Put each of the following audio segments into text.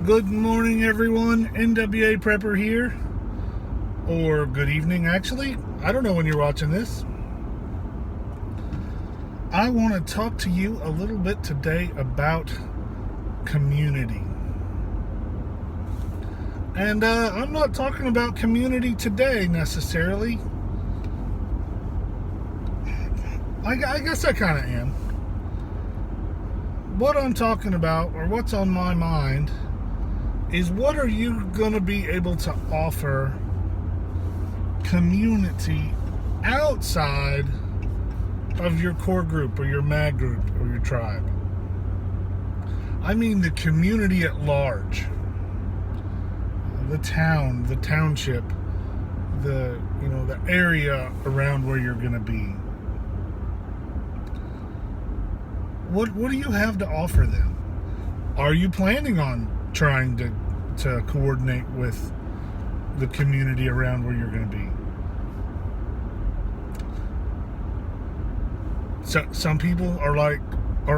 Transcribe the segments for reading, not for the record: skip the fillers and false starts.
Good morning, everyone. NWA Prepper here. Or good evening, actually. I don't know when you're watching this. I want to talk to you a little bit today about community. And I'm not talking about community today necessarily. I guess I kind of am. What I'm talking about, or what's on my mind, is what are you going to be able to offer community outside of your core group or your mag group or your tribe? I mean the community at large. The town, the township, the area around where you're going to be. What do you have to offer them? Are you planning on trying to coordinate with the community around where you're going to be? So some people are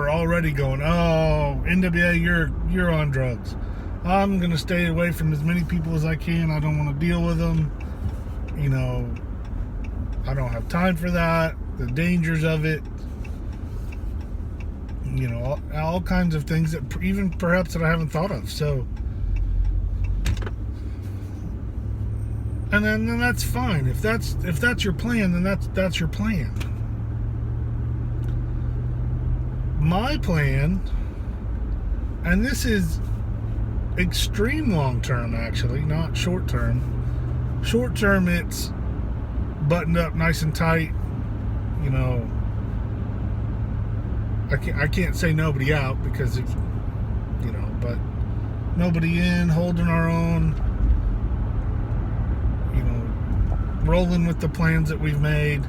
already going, "Oh, NWA, you're on drugs. I'm going to stay away from as many people as I can. I don't want to deal with them. I don't have time for that. The dangers of it. All kinds of things that even perhaps that I haven't thought of." So, and then that's fine. If that's your plan, then that's your plan. My plan, and this is extreme long term, actually, not short term. Short term, it's buttoned up nice and tight. I can't say nobody out because it's, but nobody in, holding our own, rolling with the plans that we've made,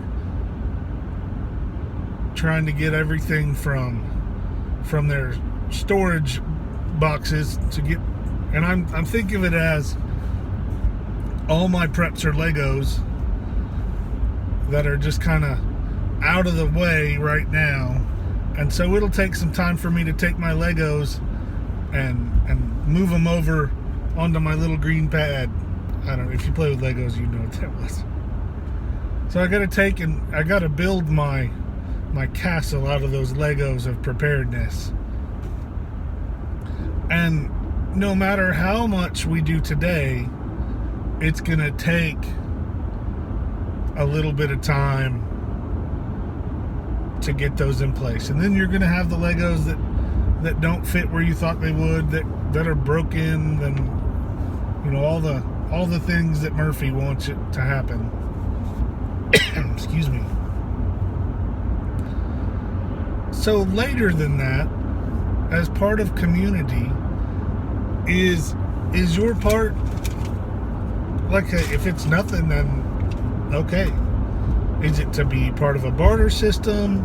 trying to get everything from their storage boxes to get, and I'm thinking of it as all my preps are Legos that are just kind of out of the way right now. And so it'll take some time for me to take my Legos and move them over onto my little green pad. I don't know, if you play with Legos, you know what that was. So I got to build my castle out of those Legos of preparedness. And no matter how much we do today, it's going to take a little bit of time to get those in place. And then you're going to have the Legos that don't fit where you thought they would, that are broken, and all the things that Murphy wants it to happen. Excuse me. So later than that, as part of community, is your part, if it's nothing, then okay. Is it to be part of a barter system?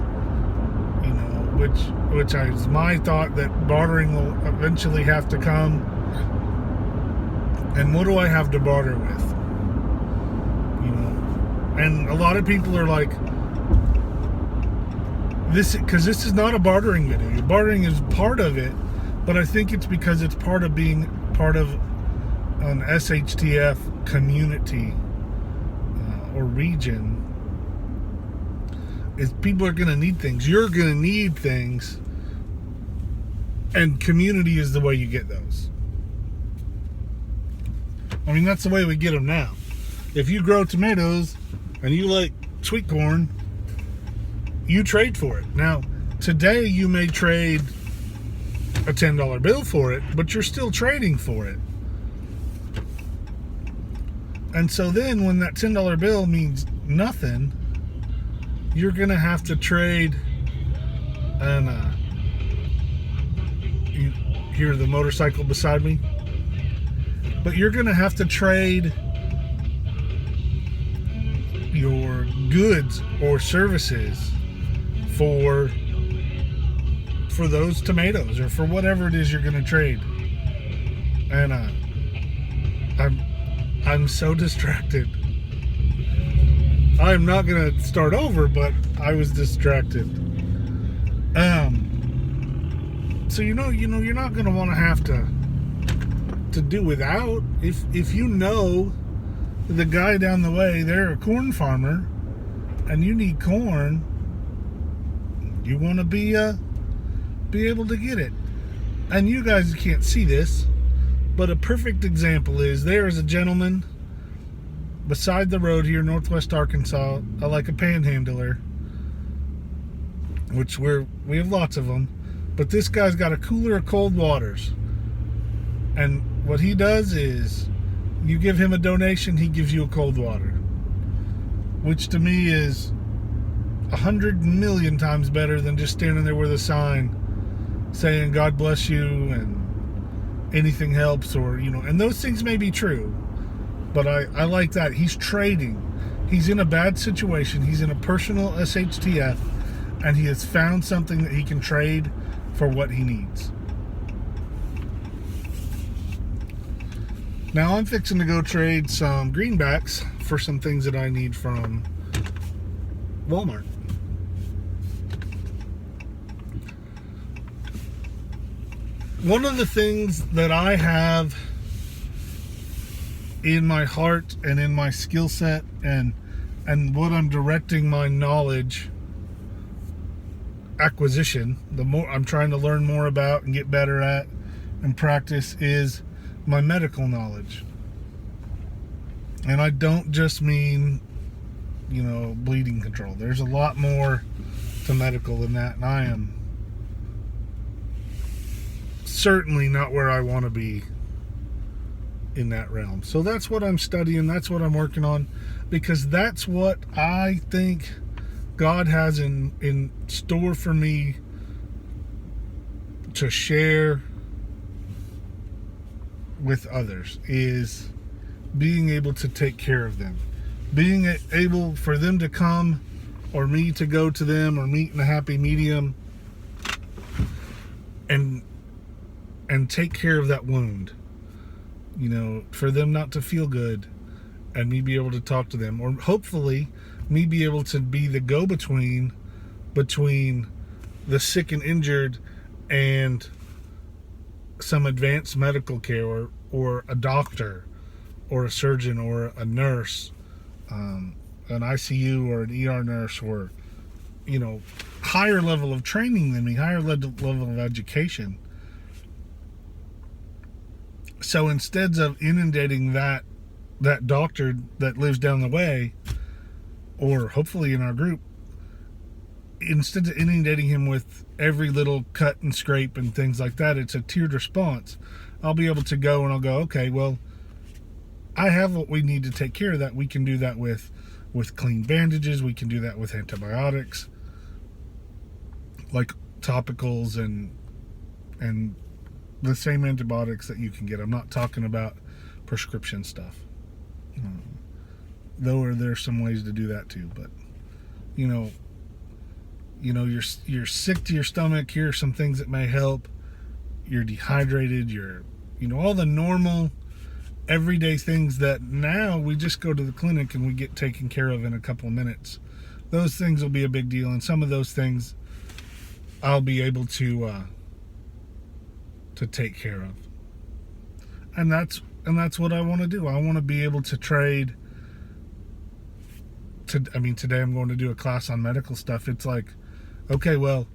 Which is my thought, that bartering will eventually have to come. And what do I have to barter with? And a lot of people are like, because this is not a bartering video. Bartering is part of it, but I think it's because it's part of being part of an SHTF community or region. Is people are going to need things. You're going to need things. And community is the way you get those. I mean, that's the way we get them now. If you grow tomatoes and you like sweet corn, you trade for it. Now, today you may trade a $10 bill for it, but you're still trading for it. And so then when that $10 bill means nothing, you're going to have to trade, and you hear the motorcycle beside me, but you're going to have to trade your goods or services for those tomatoes, or for whatever it is you're going to trade. And I'm so distracted. I'm not going to start over, but I was distracted. So you're not going to want to have to to do without. If you know the guy down the way, they're a corn farmer, and you need corn, you want to be able to get it. And you guys can't see this, but a perfect example is there is a gentleman beside the road here, Northwest Arkansas, like a panhandler, which we have lots of them, but this guy's got a cooler of cold waters. And what he does is, you give him a donation, he gives you a cold water, which to me is 100 million times better than just standing there with a sign saying God bless you and anything helps, or and those things may be true, but I like that he's trading. He's in a bad situation, he's in a personal SHTF, and he has found something that he can trade for what he needs. Now I'm fixing to go trade some greenbacks for some things that I need from Walmart. One of the things that I have in my heart and in my skill set and what I'm directing my knowledge acquisition, the more I'm trying to learn more about and get better at and practice, is my medical knowledge. And I don't just mean, bleeding control. There's a lot more to medical than that, and I am certainly not where I want to be in that realm. So that's what I'm studying, that's what I'm working on, because that's what I think God has in store for me to share with others, is being able to take care of them, being able for them to come, or me to go to them, or meet in a happy medium and take care of that wound, for them not to feel good, and me be able to talk to them, or hopefully me be able to be the go-between between the sick and injured and some advanced medical care, or a doctor, or a surgeon, or a nurse, an ICU or an ER nurse, or higher level of training than me, higher level of education. So instead of inundating that doctor that lives down the way, or hopefully in our group, instead of inundating him with every little cut and scrape and things like that, it's a tiered response. I'll be able to go and I'll go, okay, well, I have what we need to take care of that. We can do that with clean bandages. We can do that with antibiotics, like topicals and the same antibiotics that you can get. I'm not talking about prescription stuff. Though there's some ways to do that too, but you're sick to your stomach. Here are some things that may help. You're dehydrated. You're all the normal everyday things that now we just go to the clinic and we get taken care of in a couple of minutes. Those things will be a big deal, and some of those things I'll be able to take care of. And that's what I want to do. I want to be able to trade. Today I'm going to do a class on medical stuff. It's like, okay, well,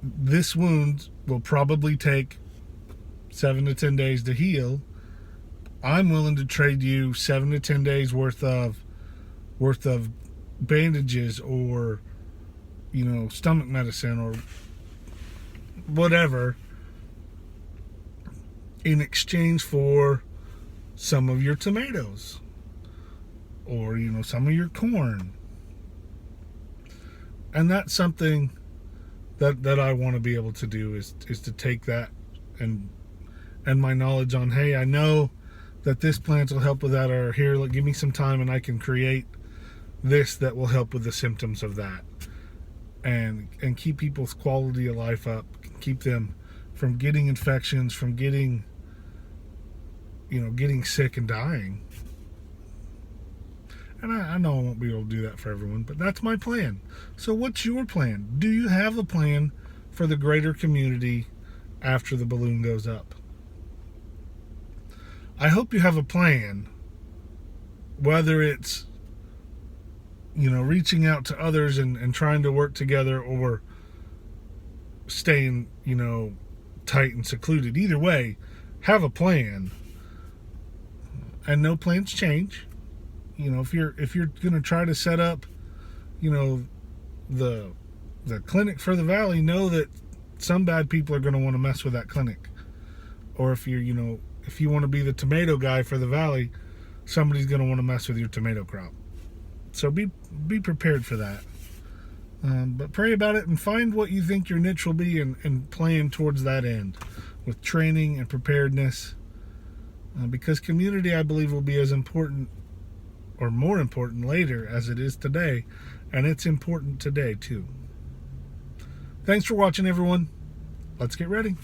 this wound will probably take 7 to 10 days to heal. I'm willing to trade you 7 to 10 days worth of bandages, or stomach medicine, or whatever, in exchange for some of your tomatoes, or some of your corn. And that's something that I want to be able to do, is to take that and my knowledge on, hey, I know that this plant will help with that, or here, give me some time and I can create this that will help with the symptoms of that, and keep people's quality of life up, keep them from getting infections, from getting sick and dying. And I know I won't be able to do that for everyone, but that's my plan. So what's your plan? Do you have a plan for the greater community after the balloon goes up? I hope you have a plan, whether it's, reaching out to others and trying to work together, or staying, tight and secluded. Either way, have a plan. And no plans change. If you're going to try to set up, the clinic for the valley, know that some bad people are going to want to mess with that clinic. Or if if you want to be the tomato guy for the valley, somebody's going to want to mess with your tomato crop. So be prepared for that. But pray about it and find what you think your niche will be, and plan towards that end with training and preparedness. Because community, I believe, will be as important or more important later as it is today. And it's important today too. Thanks for watching, everyone. Let's get ready.